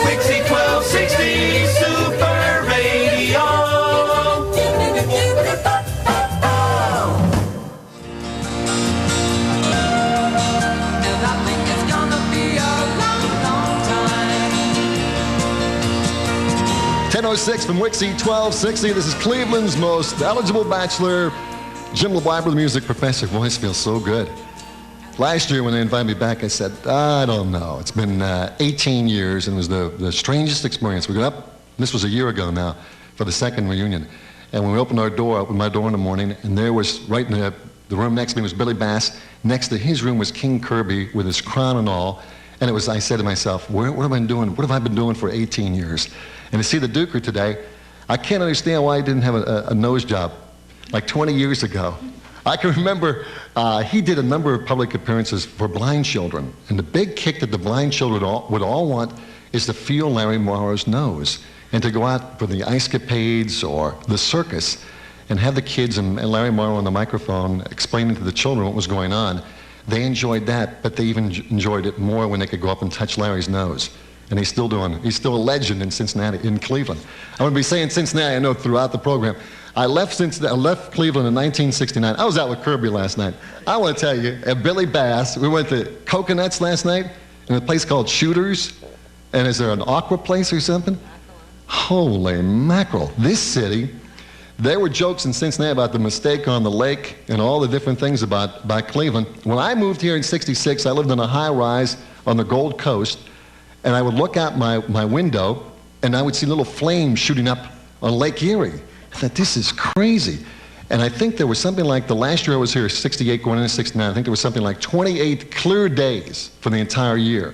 Wixy 1260 Super Radio. And I think it's gonna be a long, long time. 10:06 from Wixy 1260. This is Cleveland's most eligible bachelor, Jim LeBlanc, the music professor. Voice feels so good. Last year when they invited me back, I said, I don't know. It's been 18 years, and it was the strangest experience. We got up, this was a year ago now, for the second reunion. And when we opened my door in the morning, and there was, right in the room next to me was Billy Bass. Next to his room was King Kirby with his crown and all. And it was, I said to myself, what have I been doing? What have I been doing for 18 years? And to see the Duker today, I can't understand why he didn't have a nose job like 20 years ago. I can remember he did a number of public appearances for blind children. And the big kick that the blind children would all want is to feel Larry Morrow's nose and to go out for the ice capades or the circus and have the kids and Larry Morrow on the microphone explaining to the children what was going on. They enjoyed that, but they even enjoyed it more when they could go up and touch Larry's nose. And he's still a legend in Cincinnati, in Cleveland. I'm going to be saying Cincinnati, I know, throughout the program. I left Cleveland in 1969. I was out with Kirby last night. I want to tell you, at Billy Bass, we went to Coconuts last night in a place called Shooters. And is there an aqua place or something? Holy mackerel. This city, there were jokes in Cincinnati about the mistake on the lake and all the different things about Cleveland. When I moved here in '66, I lived in a high rise on the Gold Coast. And I would look out my window, and I would see little flames shooting up on Lake Erie. I thought, this is crazy. And I think there was something like, the last year I was here, 68 going into 69, I think there was something like 28 clear days for the entire year.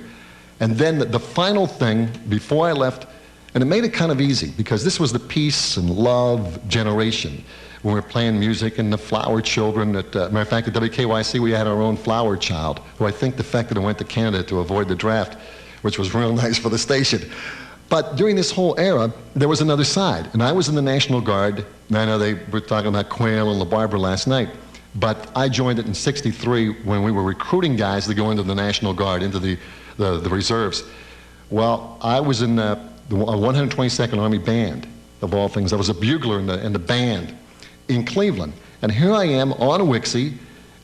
And then the final thing, before I left, and it made it kind of easy, because this was the peace and love generation, when we were playing music and the Flower Children. Matter of fact, at WKYC, we had our own Flower Child, who I think defected and went to Canada to avoid the draft, which was real nice for the station. But during this whole era, there was another side. And I was in the National Guard, and I know they were talking about Quayle and La Barbara last night, but I joined it in '63 when we were recruiting guys to go into the National Guard, into the reserves. Well, I was in the 122nd Army Band, of all things. I was a bugler in the band in Cleveland. And here I am on Wixy,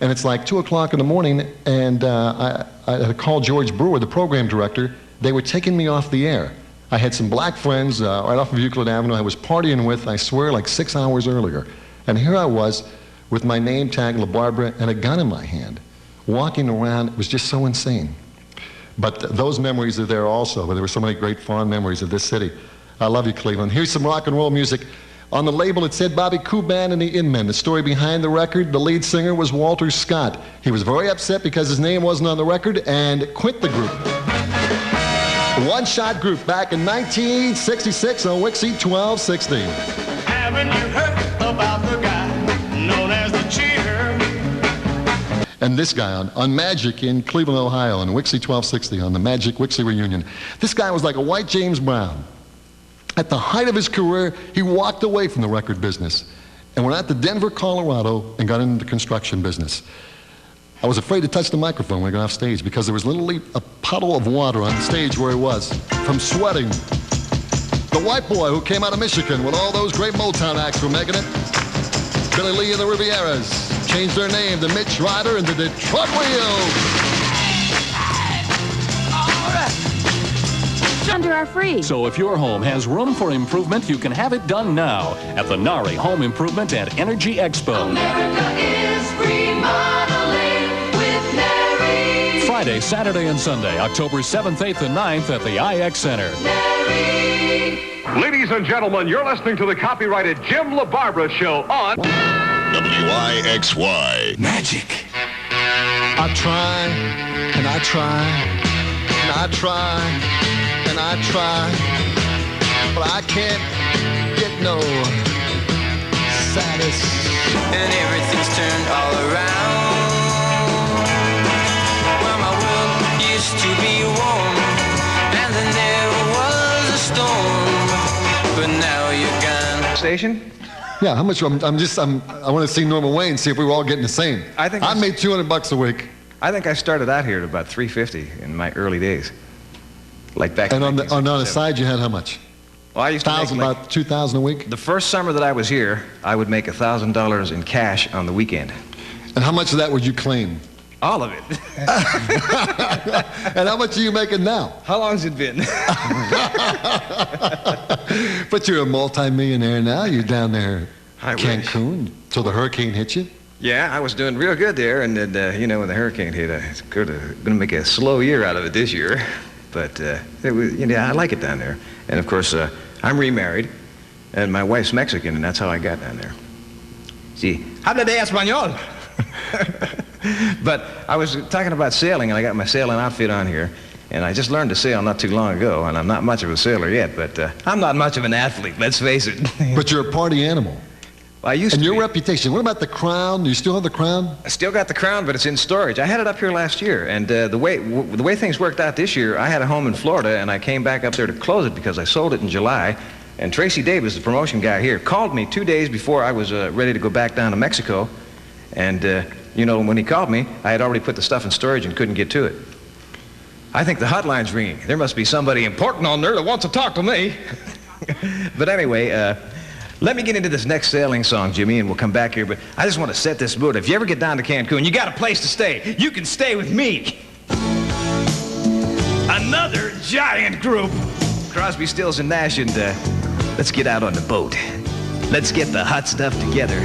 and it's like 2 o'clock in the morning, and I had called George Brewer, the program director. They were taking me off the air. I had some black friends right off of Euclid Avenue I was partying with, I swear, like 6 hours earlier. And here I was with my name tag, La Barbara, and a gun in my hand, walking around. It was just so insane. But those memories are there also. But there were so many great fond memories of this city. I love you, Cleveland. Here's some rock and roll music. On the label, it said Bobby Kuban and the In-Men. The story behind the record, the lead singer was Walter Scott. He was very upset because his name wasn't on the record and quit the group. One-shot group back in 1966 on Wixy 1260. Haven't you heard about the guy known as the cheater? And this guy on Magic in Cleveland, Ohio, on Wixy 1260, on the Magic Wixy reunion. This guy was like a white James Brown. At the height of his career, he walked away from the record business and went out to Denver, Colorado, and got into the construction business. I was afraid to touch the microphone when I got off stage because there was literally a puddle of water on the stage where he was from sweating. The white boy who came out of Michigan when all those great Motown acts were making it. Billy Lee and the Rivieras changed their name to Mitch Ryder and the Detroit Wheels. Under are free. So if your home has room for improvement, you can have it done now at the Nari Home Improvement and Energy Expo. America is remodeling with Nari. Friday, Saturday, and Sunday, October 7th, 8th, and 9th at the IX Center. Nari. Ladies and gentlemen, you're listening to the copyrighted Jim LaBarbera Show on WIXY. Magic. I try, and I try, and I try, and I try, but I can't get no satisfaction. And everything's turned all around. Well, my world used to be warm, and there never was a storm, but now you're gone. station. Yeah, how much? I want to see Norman Wayne, see if we were all getting the same. I think I made $200 a week. I think I started out here at about $3.50 in my early days. like back And in on the 1967. side, you had how much? Well, I used to make like, About $2,000 a week? the first summer that I was here, I would make $1,000 in cash on the weekend. And how much of that would you claim? All of it. And how much are you making now? How long's it been? But you're a multi-millionaire now. You're down there I in wish. Cancun till the hurricane hit you. Yeah, I was doing real good there, and then, you know, when the hurricane hit, I was going to make a slow year out of it this year. But, it was, you know, I like it down there. And, of course, I'm remarried, and my wife's Mexican, and that's how I got down there. See, habla de español. But I was talking about sailing, and I got my sailing outfit on here, and I just learned to sail not too long ago, and I'm not much of a sailor yet, but I'm not much of an athlete, let's face it. But you're a party animal. I used And to your be. reputation, what about the crown? Do you still have the crown? I still got the crown, but it's in storage. I had it up here last year, and the way things worked out this year, I had a home in Florida, and I came back up there to close it because I sold it in July. And Tracy Davis, the promotion guy here, called me 2 days before I was ready to go back down to Mexico. And, you know, when he called me, I had already put the stuff in storage and couldn't get to it. I think the hotline's ringing. There must be somebody important on there that wants to talk to me. But anyway, let me get into this next sailing song, Jimmy, and we'll come back here. But I just want to set this mood. If you ever get down to Cancun, you got a place to stay. You can stay with me. Another giant group. Crosby, Stills, and Nash, and let's get out on the boat. Let's get the hot stuff together.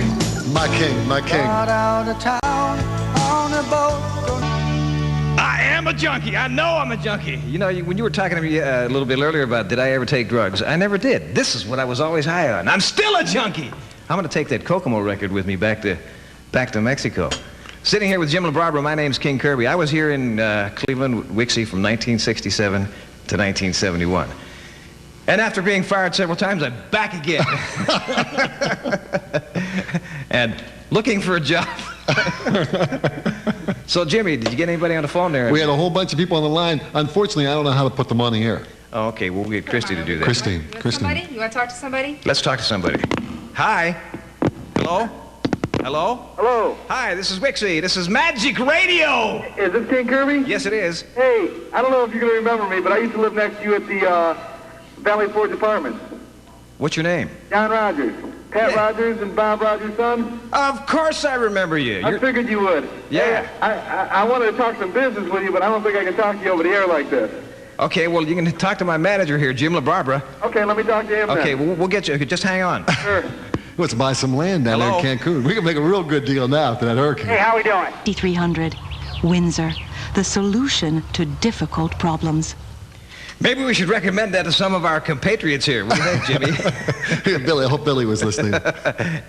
My king, my king. Got out of town on a boat. I am a junkie. I know I'm a junkie. You know, when you were talking to me a little bit earlier about did I ever take drugs, I never did. This is what I was always high on. I'm still a junkie. I'm going to take that Kokomo record with me back to Mexico. Sitting here with Jim LaBarbera, my name's King Kirby. I was here in Cleveland, Wixy, from 1967 to 1971. And after being fired several times, I'm back again. And looking for a job. So, Jimmy, did you get anybody on the phone there? We had a whole bunch of people on the line. Unfortunately, I don't know how to put them on the air. Oh, okay, we'll get Christy to do that. Christine, You want Christine. somebody? You want to talk to somebody? Let's talk to somebody. Hi. Hello? Hello? Hello. Hi, this is Wixy. This is Magic Radio. Is this King Kirby? Yes, it is. Hey, I don't know if you're going to remember me, but I used to live next to you at the Valley Forge Apartments. What's your name? John Rogers. Pat Yeah. Rogers and Bob Rogers' son. Of course I remember you. I figured you would. Yeah. Hey, I wanted to talk some business with you, but I don't think I can talk to you over the air like this. Okay, well, you can talk to my manager here, Jim LaBarbera. Okay, let me talk to him Okay, then. we'll get you. Just hang on. Sure. Let's buy some land down there Hello? in Cancun. We can make a real good deal now after that hurricane. Hey, how we doing? 5300 Windsor, the solution to difficult problems. Maybe we should recommend that to some of our compatriots here. What do you think, Jimmy? Billy, I hope Billy was listening.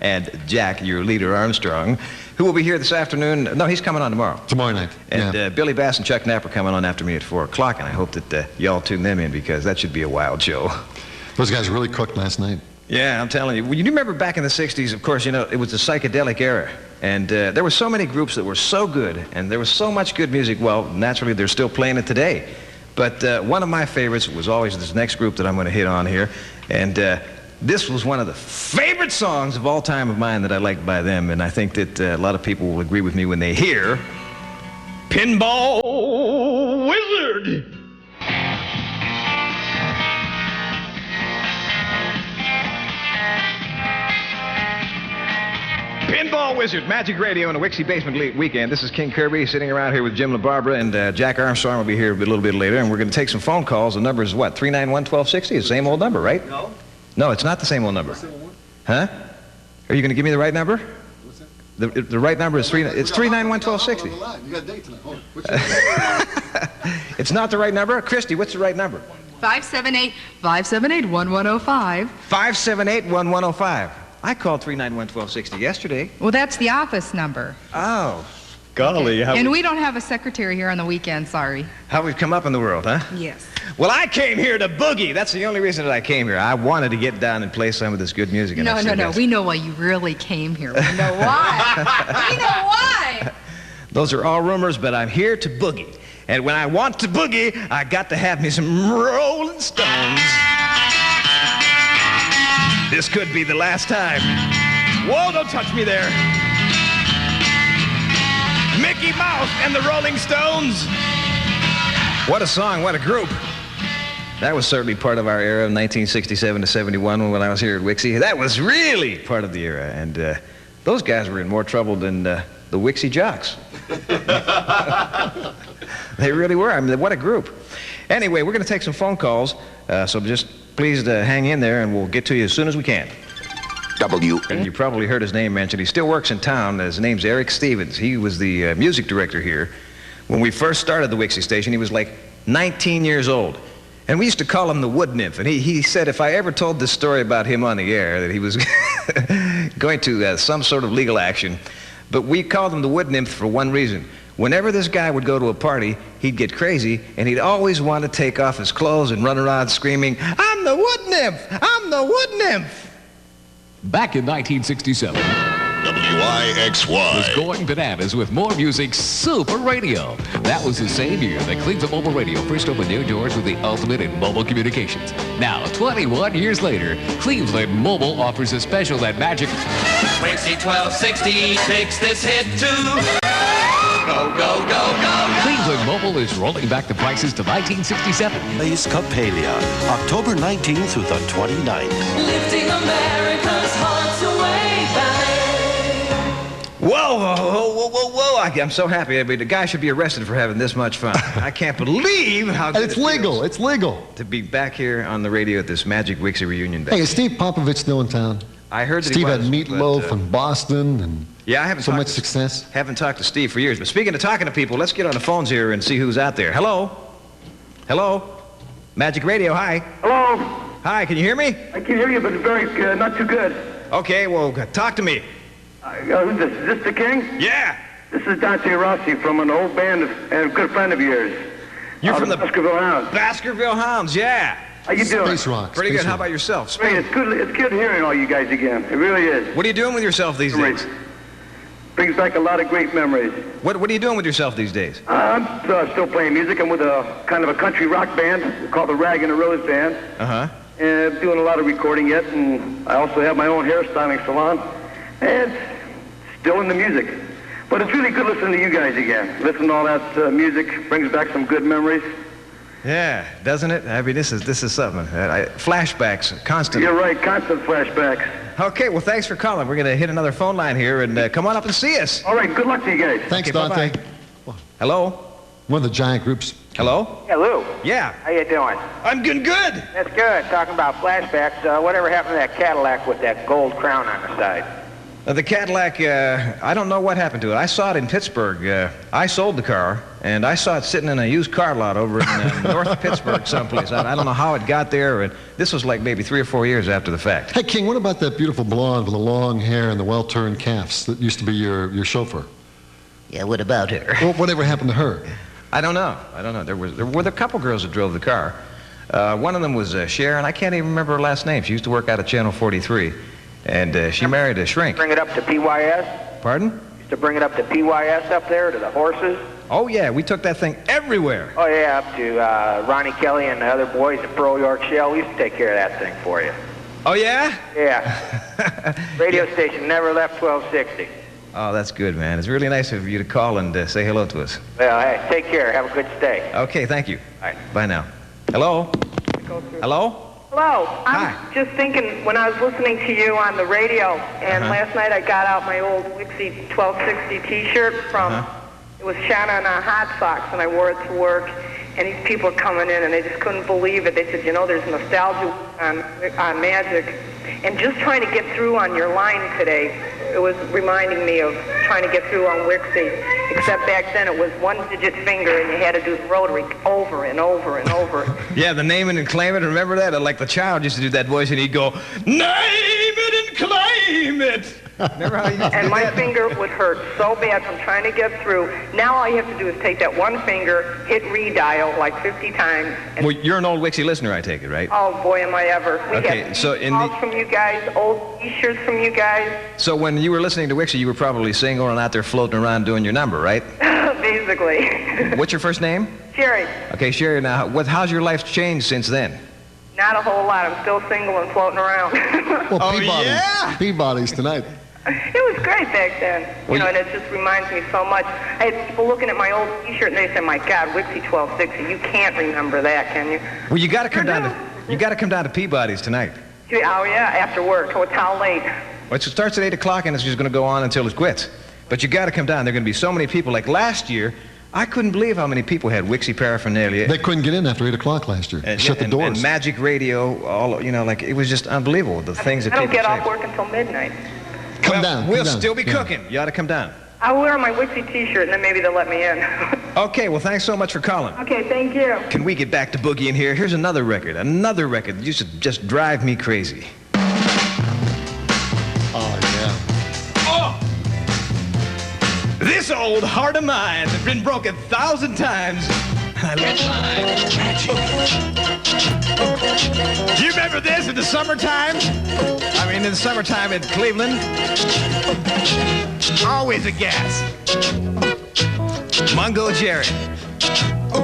And Jack, your leader, Armstrong, who will be here this afternoon. No, he's coming on tomorrow. Tomorrow night. And Yeah. Billy Bass and Chuck Knapp are coming on after me at 4 o'clock, and I hope that y'all tune them in because that should be a wild show. Those guys really cooked last night. Yeah, I'm telling you. Well, you remember back in the 60s, of course, you know, it was the psychedelic era. And there were so many groups that were so good, and there was so much good music. Well, naturally, they're still playing it today. But one of my favorites was always this next group that I'm going to hit on here. And this was one of the favorite songs of all time of mine that I liked by them. And I think that a lot of people will agree with me when they hear Pinball Wizard. Pinball Wizard, Magic Radio on a Wixy Basement Weekend. This is King Kirby sitting around here with Jim LaBarbera, and Jack Armstrong will be here a little bit later, and we're going to take some phone calls. The number is what, 391-1260? It's the same old number, right? No. No, it's not the same old number. Huh? Are you going to give me the right number? What's that? The right number is 391-1260. You got a date tonight. It's not the right number? Christy, what's the right number? 578-1105. 578-1105. I called 391-1260 yesterday. Well, that's the office number. Oh, golly. And we don't have a secretary here on the weekend, sorry. How we've come up in the world, huh? Yes. Well, I came here to boogie. That's the only reason that I came here. I wanted to get down and play some of this good music. And I said, No. yes. We know why you really came here. We know why. We know why. Those are all rumors, but I'm here to boogie. And when I want to boogie, I got to have me some Rolling Stones. This could be the last time. Whoa, don't touch me there. Mickey Mouse and the Rolling Stones. What a song, what a group. That was certainly part of our era, 1967 to 71, when I was here at Wixy. That was really part of the era, and those guys were in more trouble than the Wixy jocks. They really were. I mean, what a group. Anyway, we're going to take some phone calls, so just please hang in there, and we'll get to you as soon as we can. And you probably heard his name mentioned. He still works in town. His name's Eric Stevens. He was the music director here. When we first started the Wixy station, he was like 19 years old. And we used to call him the Wood Nymph. And he said if I ever told this story about him on the air, that he was going to some sort of legal action. But we called him the Wood Nymph for one reason. Whenever this guy would go to a party, he'd get crazy, and he'd always want to take off his clothes and run around screaming, "I'm the Wood Nymph! I'm the Wood Nymph!" Back in 1967, WIXY was going bananas with more music super radio. That was the same year that Cleveland Mobile Radio first opened their doors with the ultimate in mobile communications. Now, 21 years later, Cleveland Mobile offers a special that magic Wixy 1260 takes this hit too. Go, go, go, go, go. Cleveland Mobile is rolling back the prices to 1967. Blaze Capalia, October 19th through the 29th. Lifting America's hearts away, ballet. Whoa, whoa, whoa, whoa, whoa. I'm so happy. I mean, the guy should be arrested for having this much fun. I can't believe how good And it's legal. It's legal. to be back here on the radio at this Magic Wixy reunion. Hey, is Steve Popovich still in town? I heard that Steve he had was, Meatloaf but, in Boston and yeah, I haven't so talked much to- success. Haven't talked to Steve for years. But speaking of talking to people, let's get on the phones here and see who's out there. Hello? Hello? Magic Radio, hi. Hello. Hi, can you hear me? I can hear you, but very not too good. Okay, well, talk to me. Who's this? Is this the King? Yeah. This is Dante Rossi from an old band and a good friend of yours. You're from the Baskerville Hounds. Baskerville Hounds, yeah. How you doing? Space Rock. Pretty Space good. How Rock. about yourself? Hey, it's good hearing all you guys again. It really is. What are you doing with yourself these days? Brings back a lot of great memories. What are you doing with yourself these days? I'm still playing music. I'm with a kind of a country rock band called the Rag and the Rose Band. Uh-huh. And doing a lot of recording yet, and I also have my own hairstyling salon. And still in the music. But it's really good listening to you guys again. Listening to all that music brings back some good memories. Yeah, doesn't it? I mean, this is something. Flashbacks, constantly. You're right, constant flashbacks. Okay, well, thanks for calling. We're going to hit another phone line here, and come on up and see us. All right, good luck to you guys. Thanks, Okay, Dante. bye-bye. Hello? One of the giant groups. Hello? Hello. Yeah. How you doing? I'm good. That's good. Talking about flashbacks, whatever happened to that Cadillac with that gold crown on the side? The Cadillac, I don't know what happened to it. I saw it in Pittsburgh. I sold the car, and I saw it sitting in a used car lot over in North Pittsburgh someplace. I don't know how it got there, and this was like maybe 3 or 4 years after the fact. Hey, King, what about that beautiful blonde with the long hair and the well-turned calves that used to be your chauffeur? Yeah, what about her? Well, whatever happened to her? I don't know. There were a couple girls that drove the car. One of them was Sharon. I can't even remember her last name. She used to work out of Channel 43, and she married a shrink. Bring it up to PYS? Pardon? Used to bring it up to PYS up there, to the horses? Oh, yeah, we took that thing everywhere. Oh, yeah, up to Ronnie Kelly and the other boys at Pearl York Shell. We used to take care of that thing for you. Oh, yeah? Yeah. Radio station never left 1260. Oh, that's good, man. It's really nice of you to call and say hello to us. Well, hey, take care. Have a good stay. Okay, thank you. All right. Bye now. Hello? Hello? Hello. I'm just thinking, when I was listening to you on the radio, and last night I got out my old Wixy 1260 T-shirt from, it was Shanna and Hot Socks, and I wore it to work, and these people are coming in, and they just couldn't believe it. They said, you know, there's nostalgia on Magic, and just trying to get through on your line today, it was reminding me of trying to get through on Wixy, except back then it was one-digit finger, and you had to do the rotary over and over and over. Yeah, the name it and claim it. Remember that? Like the child used to do that voice, and he'd go, name it and claim it. Remember how you used to And do my that? finger would hurt so bad from trying to get through. Now all you have to do is take that one finger, hit redial like 50 times. And Well, you're an old Wixy listener, I take it, right? oh boy, am I ever. We Okay, have so in calls the- from you guys, old T-shirts from you guys, So when you were listening to Wixy, you were probably single and out there floating around doing your number, right? basically. What's your first name? Sherry, Okay, Sherry, now, how's your life changed since then? not a whole lot. I'm still single and floating around. Well, Peabody's tonight. It was great back then. You know, and it just reminds me so much. I had people looking at my old T-shirt and they said, "My God, Wixy 1260, you can't remember that, can you?" Well, you got to come down to Peabody's tonight. Oh yeah, after work. Oh, it's how late? Well, it starts at 8 o'clock and it's just going to go on until it quits. But you got to come down. There are going to be so many people. Like last year, I couldn't believe how many people had Wixy paraphernalia. They couldn't get in after 8 o'clock last year. Shut the doors. And Magic Radio, all, you know, like it was just unbelievable. The things that I don't people get say. off work until midnight. Come down. We'll still be cooking. You ought to come down. I'll wear my Wixy T-shirt and then maybe they'll let me in. Okay, well, thanks so much for calling. Okay, thank you. Can we get back to Boogie in here? Here's another record that used to just drive me crazy. Oh, yeah. Oh! This old heart of mine has been broken 1,000 times. I love it. Do you remember this in the summertime? I mean, in the summertime in Cleveland? Always a gas. Mungo Jerry.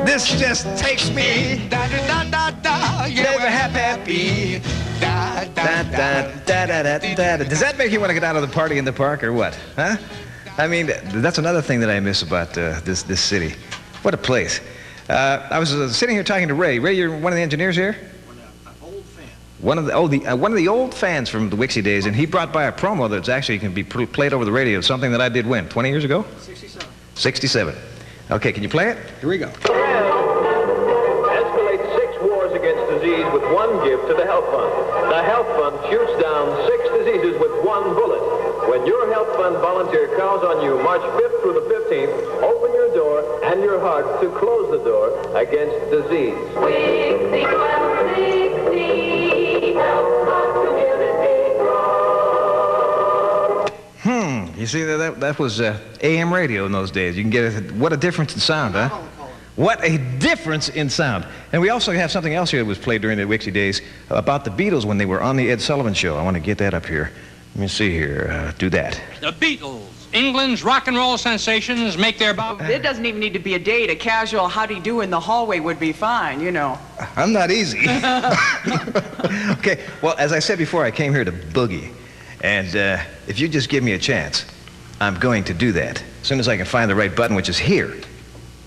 This just takes me. Never happy. Does that make you want to get out of the party in the park or what? Huh? I mean, that's another thing that I miss about this city. What a place. I was sitting here talking to Ray. Ray, you're one of the engineers here? One of the old fans from the Wixy days, and he brought by a promo that's actually can be played over the radio. Something that I did when? 20 years ago? 67. 67. Okay, can you play it? Here we go. Escalate 6 wars against disease with one gift to the Health Fund. The Health Fund shoots down 6 diseases with one bullet. When your Health Fund volunteer calls on you March 5th through the 15th, open your door and your heart to close the door against disease. Wixy 1260, help our community grow. You see, that was AM radio in those days. You can get what a difference in sound, huh? What a difference in sound. And we also have something else here that was played during the Wixy days about the Beatles when they were on the Ed Sullivan Show. I want to get that up here. Let me see here. Do that. The Beatles, England's rock and roll sensations, make their bow. It doesn't even need to be a date. A casual howdy-do in the hallway would be fine, you know. I'm not easy. Okay, well, as I said before, I came here to boogie. And if you just give me a chance, I'm going to do that. As soon as I can find the right button, which is here.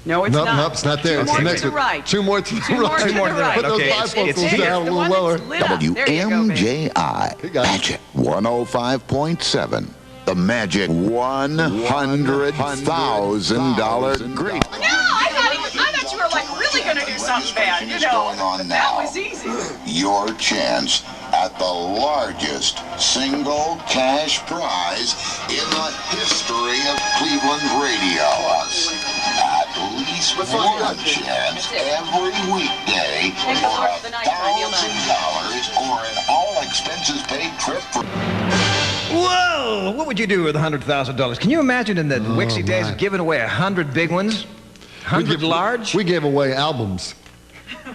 No, it's not. Nope, it's not there. Two It's more the next to the one. right. 2 more to the right. 2 more to the right. Put those Okay, bifocals down a little lower. WMJI. Magic 105.7. The magic $100,000 great. No, I thought you were like really going to do something bad, you know. That was easy. Your chance at the largest single cash prize in the history of Cleveland radio. At least one chance every weekday for $1,000 or an all-expenses paid trip for... Whoa! What would you do with $100,000? Can you imagine in the Wixy days giving away 100 big ones? 100 large? We gave away albums.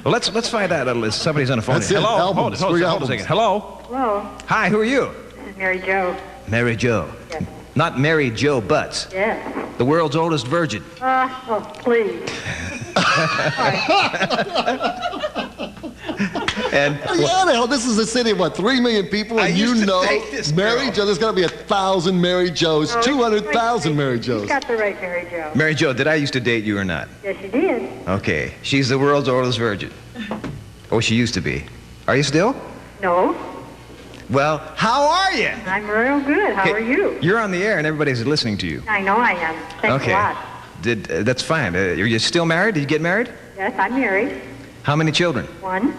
Well, let's find out if somebody's on the phone. That's it, Hello? albums. Hold Free a albums. second. Hello? Hello, Hi, who are you? this is Mary Jo. Mary Jo. Yes. Not Mary Jo Butts. Yes. The world's oldest virgin. Oh, please. And Yeah, the hell, this is a city of what, 3 million people, and you know Mary Jo. There's got to be 1,000 Mary Joes, 200,000 Mary You Joes. got the right Mary Jo. Mary Jo, did I used to date you or not? Yes, you did. Okay. She's the world's oldest virgin. Oh, she used to be. Are you still? No, Well, how are you? I'm real good. How are you? You're on the air and everybody's listening to you. I know I am. Thanks Okay. a lot. That's fine. Are you still married? Did you get married? Yes, I'm married. How many children? 1.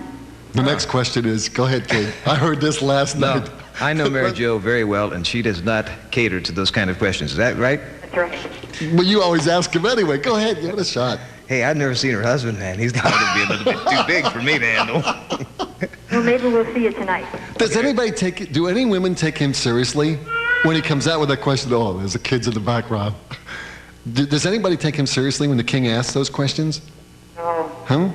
The next question is, go ahead, Kate. I heard this last No. night. I know Mary Jo very well, and she does not cater to those kind of questions. Is that right? That's right. Well, you always ask him anyway. Go ahead, give it a shot. Hey, I've never seen her husband, man. He's got to be a little bit too big for me to handle. Well, maybe we'll see you tonight. Do any women take him seriously when he comes out with that question? Oh, there's the kids in the background. Does anybody take him seriously when the king asks those questions? No. Huh?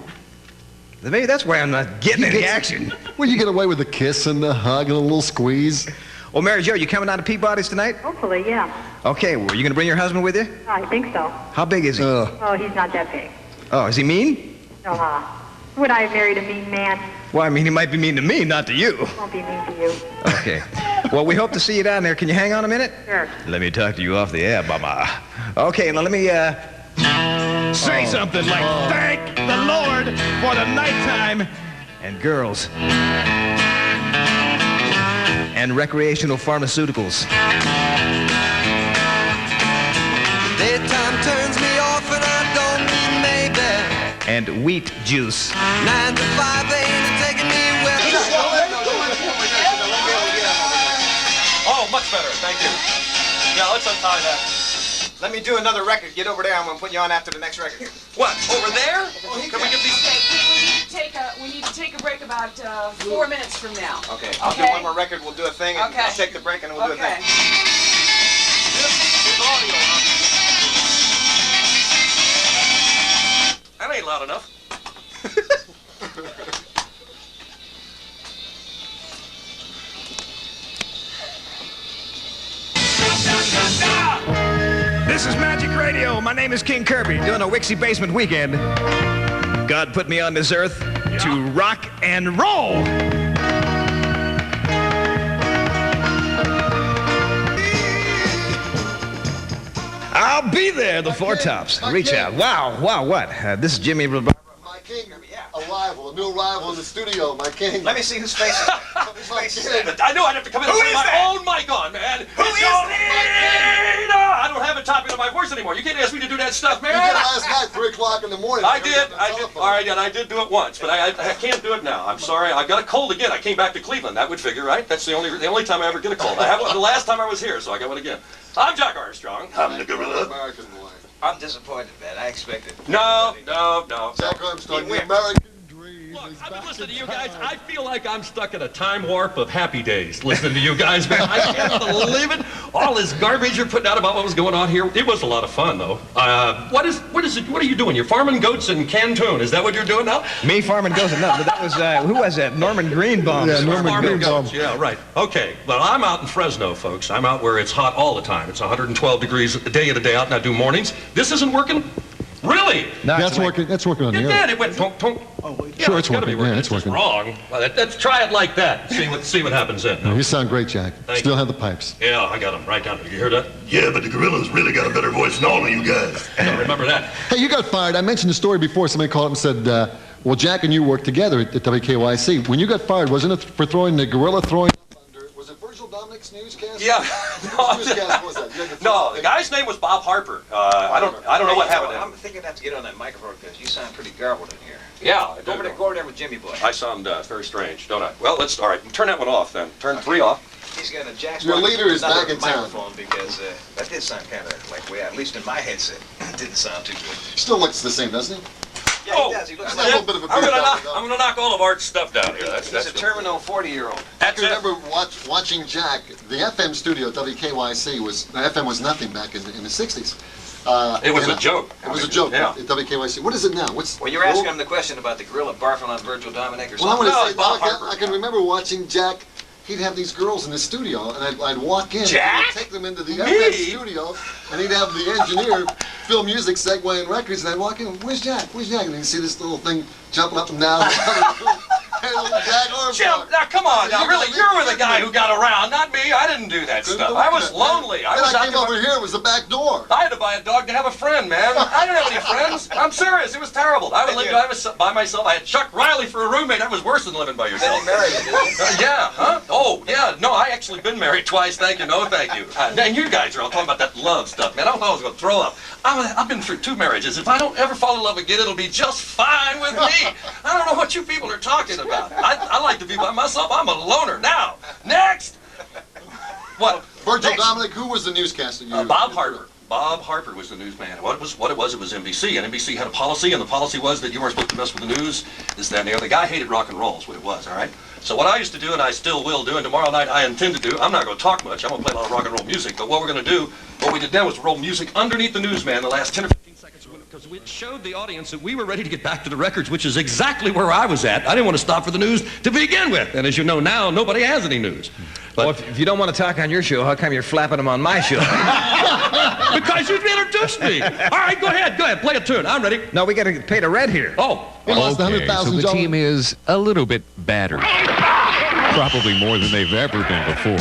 Maybe that's why I'm not getting any action. Well, you get away with a kiss and a hug and a little squeeze. Well, Mary Jo, you coming down to Peabody's tonight? Hopefully, yeah. Okay, well, are you going to bring your husband with you? I think so. How big is he? Oh, he's not that big. Oh, is he mean? No, would I have married a mean man? Well, I mean, he might be mean to me, not to you. Won't be mean to you. Okay. Well, we hope to see you down there. Can you hang on a minute? Sure. Let me talk to you off the air, Mama. Okay, now let me say something like, thank the Lord for the nighttime and girls and recreational pharmaceuticals. Daytime turns me off and I don't mean maybe. And wheat juice. 9 to 5 they ain't taking me where. Oh, much better. Thank you. Yeah, let's untie that. Let me do another record. Get over there. I'm going to put you on after the next record. What? Over there? Can we get these? We need to take a break about 4 minutes from now. Okay. I'll do one more record. We'll do a thing. And I'll take the break and we'll do a thing. This is audio, huh? That ain't loud enough. This is Magic Radio. My name is King Kirby, doing a Wixy Basement weekend. God put me on this earth to rock and roll. I'll be there, the Four Tops. Reach out. Wow, what? This is Jimmy. My king, a new arrival in the studio, my king. Let me see whose face is it. Whose face is it? I knew I'd have to come in and put my own mic on, man. Who is that? I don't have it topping on my voice anymore. You can't ask me to do that stuff, man. You did it last night, 3 o'clock in the morning. I did. All right, and I did do it once, but I can't do it now. I'm sorry. I got a cold again. I came back to Cleveland. That would figure, right? That's the only time I ever get a cold. I had one the last time I was here, so I got one again. I'm Jack Armstrong. I'm the gorilla. American boy. I'm disappointed, man. I expected. No. Jack Armstrong, the American dream. Look, I've been listening to you guys. I feel like I'm stuck in a time warp of happy days listening to you guys, man. I can't believe it. All this garbage you're putting out about what was going on here. It was a lot of fun, though. What is it? What are you doing? You're farming goats in Canton. Is that what you're doing now? Me farming goats? No, but that was, who was that? Norman Greenbaum. Yeah, Norman Farming Greenbaum. goats. Yeah, right. Okay, well, I'm out in Fresno, folks. I'm out where it's hot all the time. It's 112 degrees day in and day out, and I do mornings. This isn't working? Really? No, that's working. That's working on the It air. did. It went tonk tonk. Sure, it's working. Yeah, it's It's working. wrong. Well, let's try it like that. See what happens then. No, you sound great, Jack. Thank Still you. have the pipes. Yeah, I got them right down there. You hear that? Yeah, but the gorilla's really got a better voice than all of you guys. I remember that. Hey, you got fired. I mentioned the story before. Somebody called up and said, well, Jack and you worked together at WKYC. When you got fired, wasn't it for throwing the gorilla throwing up under? Was it Virgil Dominic's newscast? Yeah. Whose newscast was that? You had to throw No, it. the guy's name was Bob Harper. I don't know what happened to him. I'm thinking I have to get on that microphone because you sound pretty garbled in here. Yeah, Go over there with Jimmy Boy. I sound very strange, don't I? Well, all right, turn that one off then. Turn 3 off. He's got a Jack's Your leader is back in town. microphone because that did sound kind of like way out. At least in my headset, it didn't sound too good. Still looks the same, doesn't he? Yeah, he does. He looks He's like got a little bit of a I'm beard gonna down, knock, all of Art's stuff down here. He's a terminal 40-year-old. I can remember watching Jack. The FM studio at WKYC FM was nothing back in the 60s. It was a joke. It was a joke at WKYC. What is it now? Well, you're asking him the question about the gorilla barfing on Virgil Dominic or Well, I something. want to say, I can remember watching Jack. He'd have these girls in the studio, and I'd walk in, Jack? and I'd take them into the FM studio, and he'd have the engineer fill music, segueing records, and I'd walk in, where's Jack? Where's Jack? And you'd see this little thing jumping up and down. Jim, now come on, now really, you were the guy who got around, not me. I didn't do that stuff. I was lonely. I came over here, it was the back door. I had to buy a dog to have a friend, man. I didn't have any friends. I'm serious, it was terrible. I would live by myself. I had Chuck Riley for a roommate. That was worse than living by yourself. Then he married you, didn't he? Yeah, huh? Oh, yeah. No, I actually been married twice. Thank you. No, thank you. And you guys are all talking about that love stuff, man. I thought I was going to throw up. I've been through 2 marriages. If I don't ever fall in love again, it'll be just fine with me. I don't know what you people are talking about. I like to be by myself. I'm a loner. Now, next. What? Virgil Dominic, who was the newscaster? Bob Harper. Bob Harper was the newsman. What it was NBC. And NBC had a policy, and the policy was that you weren't supposed to mess with the news, this, that, and the other. The guy hated rock and roll is what it was, all right? So what I used to do, and I still will do, and tomorrow night I intend to do, I'm not going to talk much. I'm going to play a lot of rock and roll music, but what we're going to do, what we did then was roll music underneath the newsman the last 10 or 15 seconds, because it showed the audience that we were ready to get back to the records, which is exactly where I was at. I didn't want to stop for the news to begin with. And as you know now, nobody has any news. But Well, if you don't want to talk on your show, how come you're flapping them on my show? because you introduced me. All right, go ahead, play a tune. I'm ready. No, we got to pay the red here. Oh. Okay, so the team is a little bit battered. Probably more than they've ever been before.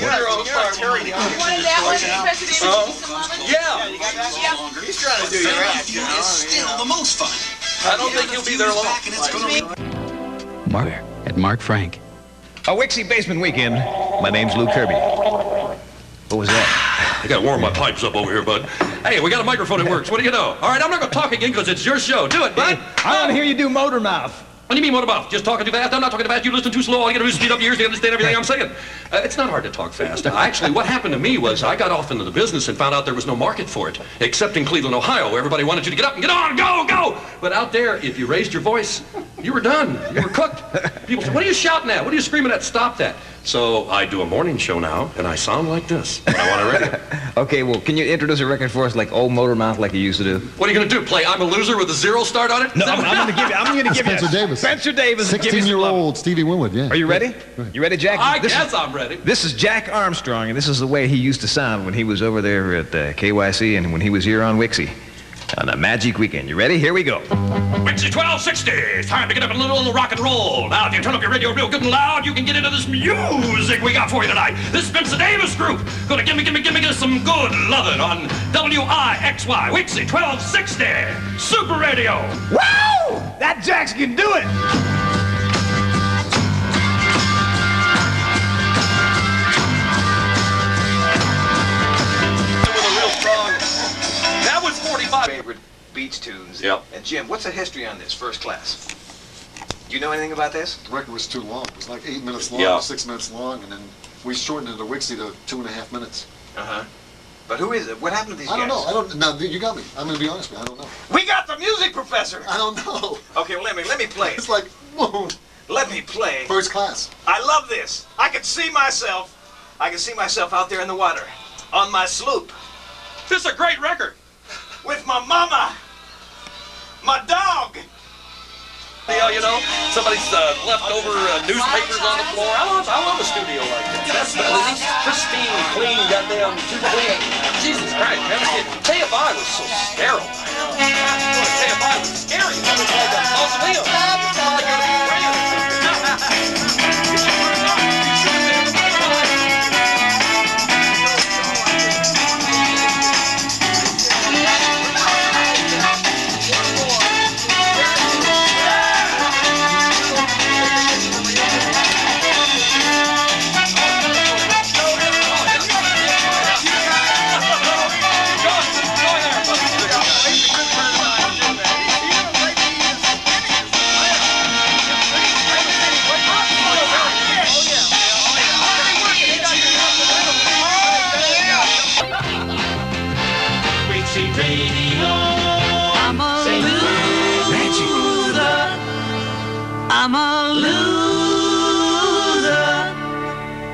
You're on Terry. You wanted that one, Professor Davis? Yeah. You got that? He's trying to do you right. It's still the most fun. I don't think he'll be there long. Mark at Mark Frank. A Wixy Basement Weekend. My name's Lou Kirby. What was that? I gotta warm my pipes up over here, bud. Hey, we got a microphone that works. What do you know? All right, I'm not gonna talk again because it's your show. Do it, bud. I want to hear you do motor mouth. What do you mean, what about? Just talking too fast? I'm not talking fast. You listen too slow. All you gotta do is speed up your ears to understand everything I'm saying. It's not hard to talk fast. Actually, what happened to me was I got off into the business and found out there was no market for it, except in Cleveland, Ohio, where everybody wanted you to get up and get on, go, go. But out there, if you raised your voice, you were done. You were cooked. People say, what are you shouting at? What are you screaming at? Stop that. So I do a morning show now, and I sound like this when I want to radio. Okay, well, can you introduce a record for us like old motor mouth like you used to do? What are you gonna do? Play "I'm a Loser" with a zero start on it? No, I'm gonna give you. Spencer Davis. Spencer Davis. 16-year-old Stevie Winwood. Yeah. Are you ready? You ready, Jack? I guess I'm ready. This is Jack Armstrong, and this is the way he used to sound when he was over there at KYC and when he was here on Wixy. On a magic weekend. You ready? Here we go. Wixy 1260. It's time to get up and a little rock and roll. Now, if you turn up your radio real good and loud, you can get into this music we got for you tonight. This Spencer Davis group gonna give me some good lovin' on WIXY Wixy 1260 Super Radio. Wow! That Jack's can do it. That was 45. Favorite beach tunes. Yep. And Jim, what's the history on this, First Class? Do you know anything about this? The record was too long. It was like 8 minutes long, Yeah. 6 minutes long, and then we shortened it to Wixy to 2.5 minutes. Uh-huh. But who is it? What happened to these I don't guys? know. Now, you got me. I'm going to be honest with you. I don't know. We got the music professor! I don't know. Okay, well, let me play it. It's like, whoa. Let me play. First Class. I love this. I can see myself out there in the water, on my sloop, This is a great record. with my mama, my dog. Yeah, you know, somebody's left over newspapers on the floor. I love a studio like that. These pristine, clean, goddamn, too clean. Jesus Christ, man. KFI was so sterile. KFI was scary. It was like a mausoleum. It was like a praying or something. I'm a loser,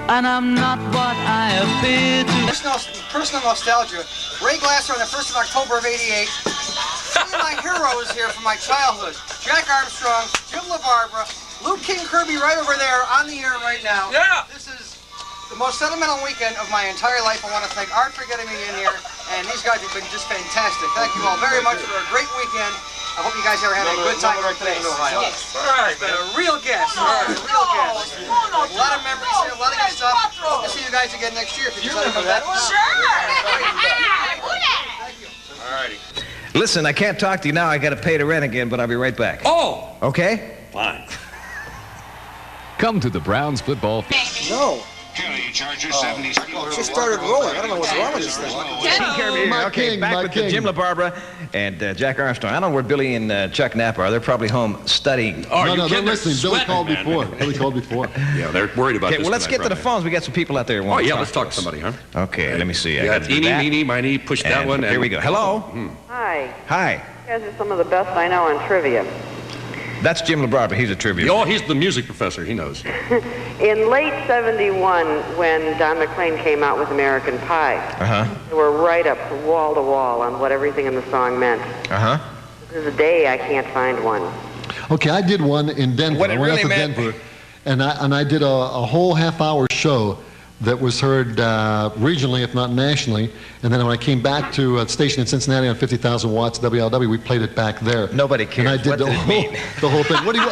and I'm not what I appear to. Personal nostalgia. Ray Glasser on the 1st of October of '88. Some of my heroes here from my childhood. Jack Armstrong, Jim LaBarbera, Luke King Kirby right over there on the air right now. Yeah! This is the most sentimental weekend of my entire life. I want to thank Art for getting me in here, and these guys have been just fantastic. Thank you all very much for a great weekend. I hope you guys are having a good time in Cleveland, Ohio. All right, It's been a real guest. A real guest. A lot of memories here, a lot of good stuff. I'll see you guys again next year if you decide to come back. All righty. Listen, I can't talk to you now. I got to pay the rent again, but I'll be right back. Oh! Okay? Fine. Come to the Browns football field. No. Charger 70. It just started rolling. I don't know what's wrong with this thing. Okay, back with the Jim LaBarbera and Jack Armstrong. I don't know where Billy and Chuck Knapp are. They're probably home studying. No, they're listening. Billy called before. Billy called before. Yeah, they're worried about Okay, this. well, let's get to the phones. We got some people out there who Oh, want to yeah, talk let's talk to us. somebody, huh? Okay, let me see. I Yeah, got to do eeny, that. meeny, miny, push that And one. here we go. Hello? Hi. Hi. You guys are some of the best I know on trivia. That's Jim LaBarbera. He's a trivia. Oh, he's the music professor. He knows. In late '71, when Don McLean came out with American Pie, there were write-ups wall to wall on what everything in the song meant. This is a day I can't find one. Okay, I did one in Denver. What it I went really out to meant- Denver, and I did a whole half-hour show that was heard regionally, if not nationally. And then when I came back to a station in Cincinnati on 50,000 watts, WLW, we played it back there. Nobody cares. And I did What the does it whole, mean? the whole thing. What do you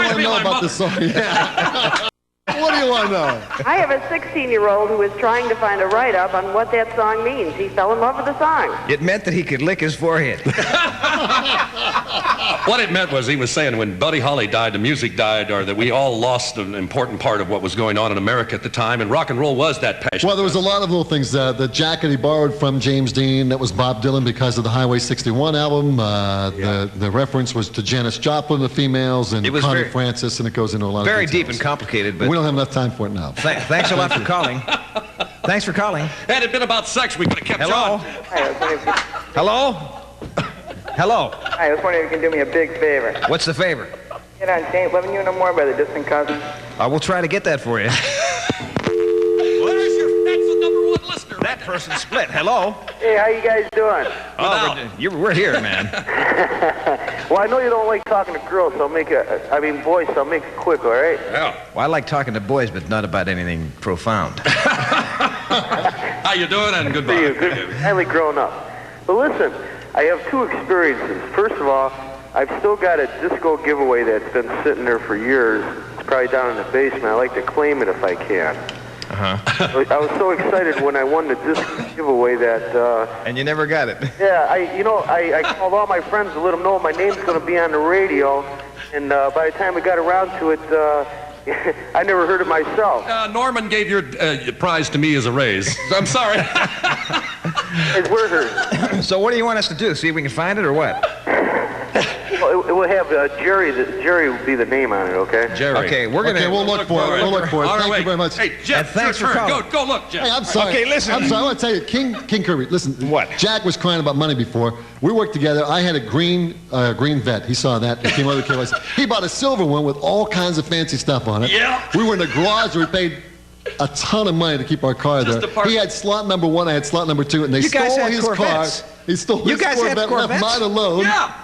want to know about this song? Yeah. What do you you want to know? I have a 16-year-old who is trying to find a write-up on what that song means. He fell in love with the song. It meant that he could lick his forehead. What it meant was he was saying when Buddy Holly died, the music died, or that we all lost an important part of what was going on in America at the time, and rock and roll was that passion. Well, there was a lot of little things. The jacket he borrowed from James Dean, that was Bob Dylan because of the Highway 61 album. The reference was to Janis Joplin, the females, and Connie Francis, and it goes into a lot of very details. deep and complicated, but we don't have enough time for it now. Thanks a lot for calling. Thanks for calling. Had it been about sex, we could have kept Hello? John. Hello? Hello? Hi, I was wondering if you can do me a big favor. What's the favor? Get on Ain't Loving You No More by the Distant Cousins. We'll try to get that for you. That's the number one listener. That person split. Hello? Hey, how you guys doing? We're here, man. Well, I know you don't like talking to girls, so I'll make boys, so I'll make it quick, all right? Yeah. Well, I like talking to boys, but not about anything profound. How you doing, and goodbye. See you. Good, highly grown up. But listen, I have two experiences. First of all, I've still got a disco giveaway that's been sitting there for years. It's probably down in the basement. I like to claim it if I can. I was so excited when I won the disco giveaway that... and you never got it. Yeah, I called all my friends to let them know my name's going to be on the radio, and by the time we got around to it, I never heard it myself. Norman gave your prize to me as a raise. I'm sorry. It's Werther. So what do you want us to do? See if we can find it or what? Well, it will have Jerry. Jerry will be the name on it, okay? Jerry. Okay, we'll look for it. We'll look for it. Thank you very much. Hey, Jeff, thanks for calling. Go look, Jeff. Hey, I'm sorry. Okay, listen. I'm sorry. I want to tell you, King Kirby, listen. What? Jack was crying about money before. We worked together. I had a green vet. He saw that. He came over to KYC. He bought a silver one with all kinds of fancy stuff on it. Yeah. We were in the garage. We paid a ton of money to keep our car there. He had slot number 1. I had slot number 2, and they stole his car. He stole his Corvette, left mine alone. Yeah.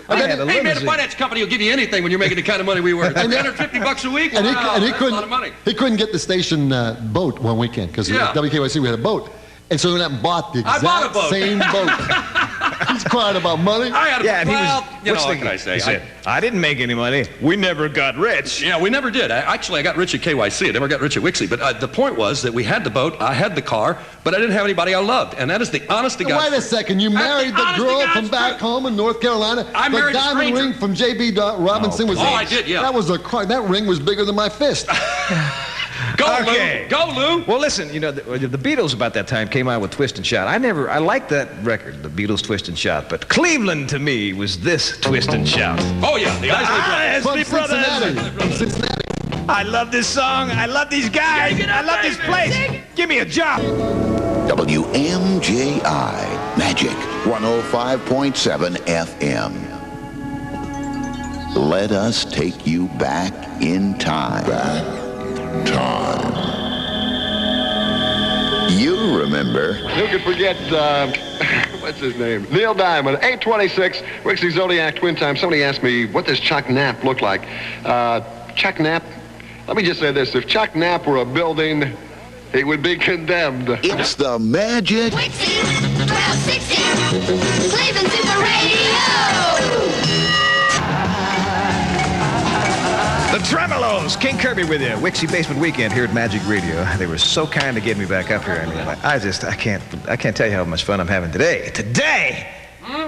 Hey, man, a finance company will give you anything when you're making the kind of money we were. $350 a week? And he that's couldn't, a lot of money. He couldn't get the station boat one weekend because at WKYC we had a boat. And so we went out and bought the exact same boat. He's crying about money. I had what can I say? He said, I didn't make any money. We never got rich. Yeah, we never did. I got rich at KYC. I never got rich at Wixy. But the point was that we had the boat, I had the car, but I didn't have anybody I loved. And that is the honest to God. Wait a second. You married the girl from back home in North Carolina? I married the diamond ring from J.B. Robinson was... I did, yeah. That was that ring was bigger than my fist. Go, Lou. Go, Lou. Well, listen, the Beatles about that time came out with Twist and Shout. I liked that record, the Beatles Twist and Shout, but Cleveland to me was this Twist and Shout. Oh, yeah, the Isley Brothers. From Cincinnati. I love this song. I love these guys. I love this place. Give me a job. WMJI Magic 105.7 FM. Let us take you back in time. You remember. Who could forget, what's his name? Neil Diamond, 826, Wixy Zodiac Twin Time. Somebody asked me, what does Chuck Knapp look like? Chuck Knapp, let me just say this. If Chuck Knapp were a building, he would be condemned. It's the Magic. Wixy 1260, Cleveland Super Radio. The Tremolos, King Kirby with you. Wixy Basement Weekend here at Magic Radio. They were so kind to get me back up here. I mean, I can't tell you how much fun I'm having today.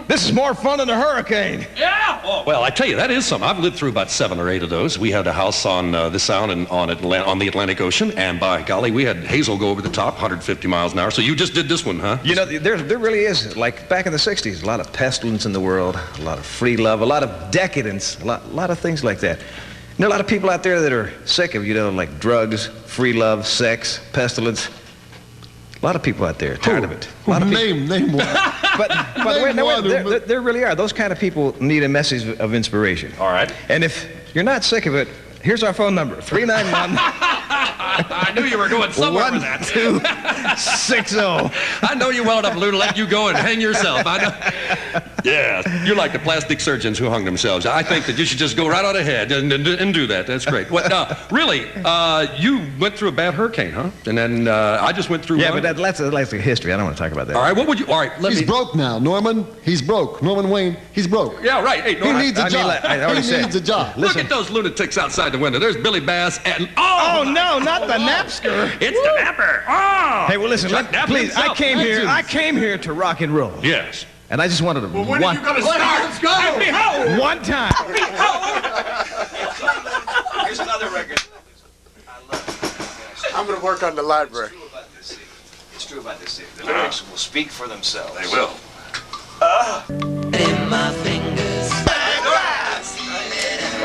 This is more fun than a hurricane. Yeah. Oh, well, I tell you, that is something. I've lived through about 7 or 8 of those. We had a house on the Sound and on the Atlantic Ocean, and by golly, we had hazel go over the top, 150 miles an hour. So you just did this one, huh? You know, there really is, like back in the 60s, a lot of pestilence in the world, a lot of free love, a lot of decadence, a lot of things like that. There are a lot of people out there that are sick of, like drugs, free love, sex, pestilence. A lot of people out there tired of it. A lot of Name one. But wait, there really are. Those kind of people need a message of inspiration. All right. And if you're not sick of it, here's our phone number, 391. I knew you were going somewhere with that. 1260. I know you well enough, Lou, to let you go and hang yourself. I know. Yeah, you're like the plastic surgeons who hung themselves. I think that you should just go right on ahead and do that. That's great. What? Really, you went through a bad hurricane, huh? And then I just went through. Yeah, one. but that's a history. I don't want to talk about that. All right, what would you? All right, He's broke now, Norman. He's broke. Norman Wayne, he's broke. Yeah, right. Hey, Norman, he needs a job. He needs a job. Look at those lunatics outside the window. There's Billy Bass and oh no, not the napster. It's the napper. Oh. Hey, well, listen, please. himself. I came here to rock and roll. Yes. And I just wanted to. Well, when are you going to start? Let's go. One time. Here's another record. I'm going to work on the library. It's true about this. The lyrics will speak for themselves. They will. In my fingers.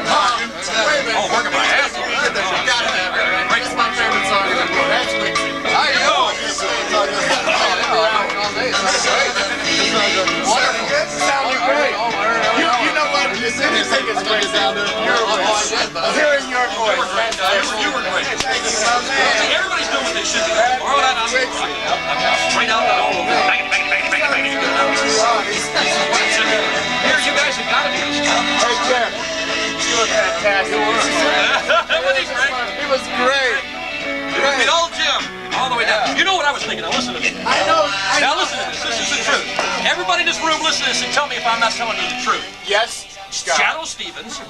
Oh, working my ass off. You gotta have it. That's my favorite song. That's Wixy. I know. Wonderful. Sounded great. You know what? You said you think it's great. Your voice. Hearing your voice. You were great. Everybody's doing what they should be doing. All that I'm straight out the door. Here, you guys have got to do this job. Hey, Jeff. You were fantastic. He was great. The old Jim, all the way down. You know what I was thinking? Now listen to me. I know. Now listen to this. This is the truth. Everybody in this room, listen to this and tell me if I'm not telling you the truth. Yes. Shadow Stevens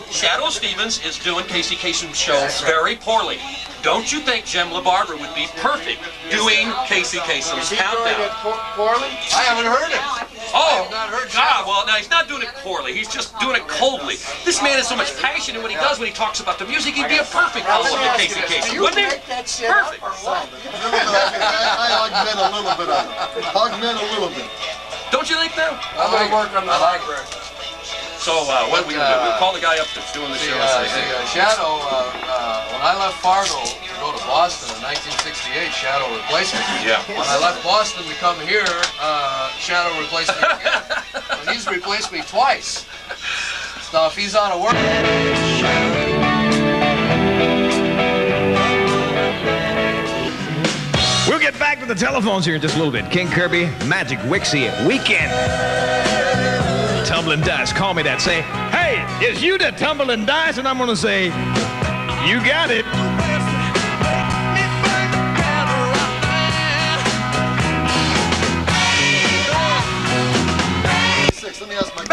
is doing Casey Kasem's show very poorly. Don't you think Jim LaBarbera would be perfect doing Casey Kasem's countdown? Poorly? I haven't heard it. Oh, God, well, now he's not doing it poorly. He's just doing it coldly. This man has so much passion in what he does when he talks about the music. He'd be a perfect follow-up to Casey Kasem, wouldn't he? Perfect. I augment a little bit of it. Augment a little bit. Don't you think, though? I'm going to work on the library. So, what are we going to do? We'll call the guy up that's doing the show and say, hey. Shadow, when I left Fargo to go to Boston in 1968, Shadow replaced me. Yeah. When I left Boston to come here, Shadow replaced me again. So he's replaced me twice. So if he's out of work... We'll get back to the telephones here in just a little bit. King Kirby, Magic Wixy Weekend. Tumbling Dice, call me that. Say, hey, is you the Tumbling Dice? And I'm going to say, you got it. Let me ask my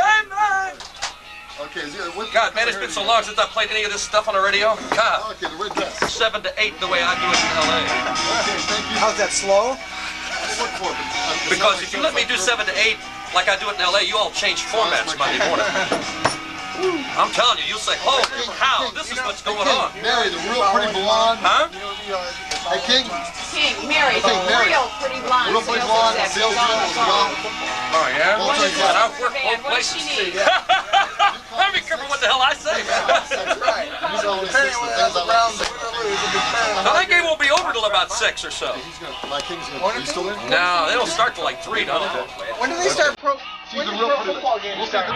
God, man, it's been so long since I played any of this stuff on the radio. God. Okay, the red dress. 7 to 8 the way I do it in L.A. Okay, thank you. How's that slow? Because if you let me do 7 to 8 like I do it in L.A., you all change formats Monday morning. I'm telling you, you'll say, holy cow, this is what's going on. Mary, the real pretty blonde. Huh? Hey, King. Mary, the real pretty blonde. Real pretty blonde, salesman as well. Oh, yeah? Well, I've worked both places. Let me cover what the hell I say. That's right. He's always says the things I like to say. I think it won't be over till about 6 or so. My King's going to be still there? No, they don't start till like 3, don't they? When do they start She's when a do real pro pretty football games start?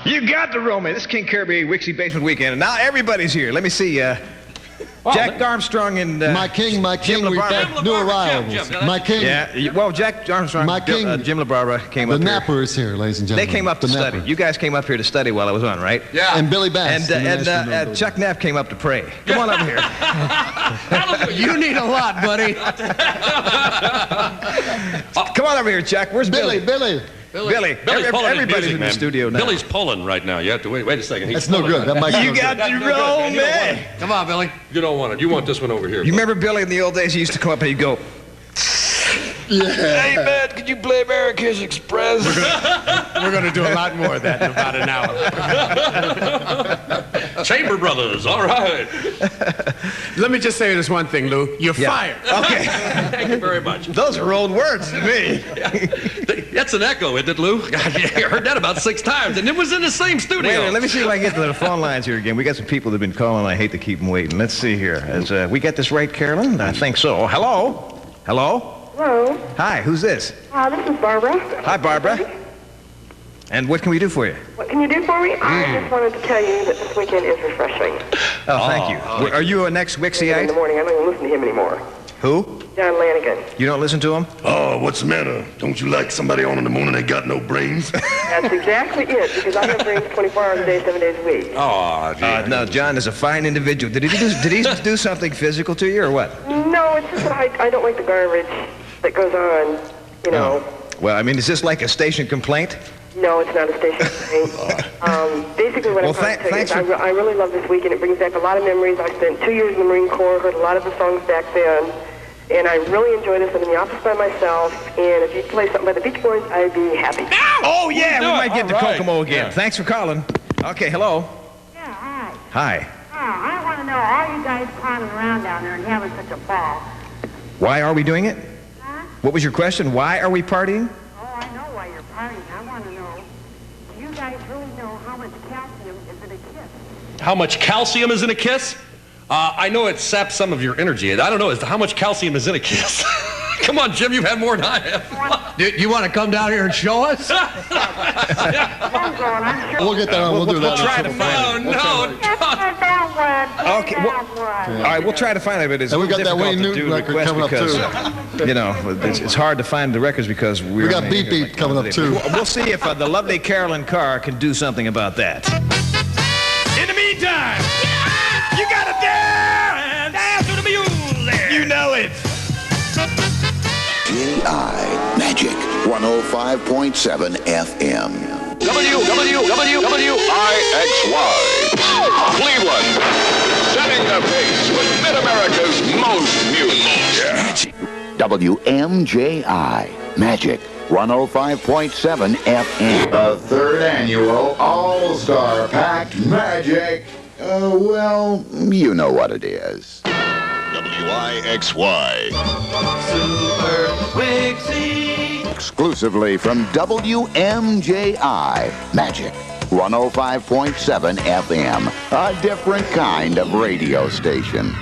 You got to roll me. This is King Kirby, Wixy Basement Weekend. And now everybody's here. Let me see. Jack Armstrong and my king, Jim we've LaBarbera. got new arrivals. My king. Yeah, well, Jack Armstrong, My king, Jim LaBarbera came the up here. napper is here, ladies and gentlemen. They came up to study. You guys came up here to study while I was on, right? Yeah. And Billy Bass. And Chuck Knapp came up to pray. Come on over here. You need a lot, buddy. Come on over here, Chuck. Where's Billy? Billy. Billy's Everybody's music, in man. the studio now. Billy's pulling right now. You have to wait a second. That's no good. That mic. You got to roll me. Come on, Billy. You don't want it. You want this one over here. You remember Billy in the old days? He used to come up and he'd go. Hey, man, could you play America's Express? We're going to do a lot more of that in about an hour. Chamber Brothers, all right. Let me just say this one thing, Lou. You're fired. Okay. Thank you very much. Those are old words to me. That's an echo, isn't it, Lou? I heard that about 6 times, and it was in the same studio. Wait a minute, let me see if I can get to the phone lines here again. We got some people that have been calling. I hate to keep them waiting. Let's see here. We got this right, Carolyn? I think so. Hello? Hello? Hello. Hi, who's this? This is Barbara. Hi, Barbara. And what can we do for you? What can you do for me? I just wanted to tell you that this weekend is refreshing. Oh, thank you. Are you a next Wixyite? In the morning, I don't even listen to him anymore. Who? John Lanigan. You don't listen to him? Oh, what's the matter? Don't you like somebody on in the morning that got no brains? That's exactly it, because I have brains 24 hours a day, 7 days a week. Oh, no, John is a fine individual. Did he do something physical to you or what? No, it's just that I don't like the garbage that goes on, you know. Well, I mean, is this like a station complaint? No, it's not a station complaint. Basically what I'm trying to tell you is I really love this weekend. It brings back a lot of memories. I spent 2 years in the Marine Corps, heard a lot of the songs back then. And I really enjoy this. I'm in the office by myself, and if you play something by the Beach Boys, I'd be happy. Oh, yeah, we might get to Kokomo again. Yeah. Thanks for calling. Okay, hello. Yeah, hi. Hi. I want to know, all you guys climbing around down there and having such a ball. Why are we doing it? Huh? What was your question? Why are we partying? Oh, I know why you're partying. I want to know, do you guys really know how much calcium is in a kiss? How much calcium is in a kiss? I know it saps some of your energy. I don't know how much calcium is in a kiss. Come on, Jim, you've had more than I have. You want to come down here and show us? We'll get that on. We'll do that. We'll try to find it. Okay. All right, we'll try to find it, but it's we got that difficult Wayne to Newton do record requests coming up because, too. you know, it's hard to find the records because we got Beep Beep coming up too. We'll see if the lovely Carolyn Carr can do something about that. In the meantime, you gotta dance to the music. You know it. WMJI Magic 105.7 FM. WWWIXY. Cleveland. Setting the pace with Mid-America's most music. WMJI Magic 105.7 FM. The third annual All-Star Packed Magic. Well, you know what it is. WIXY. Super Wixy. Exclusively from WMJI Magic 105.7 FM. A different kind of radio station.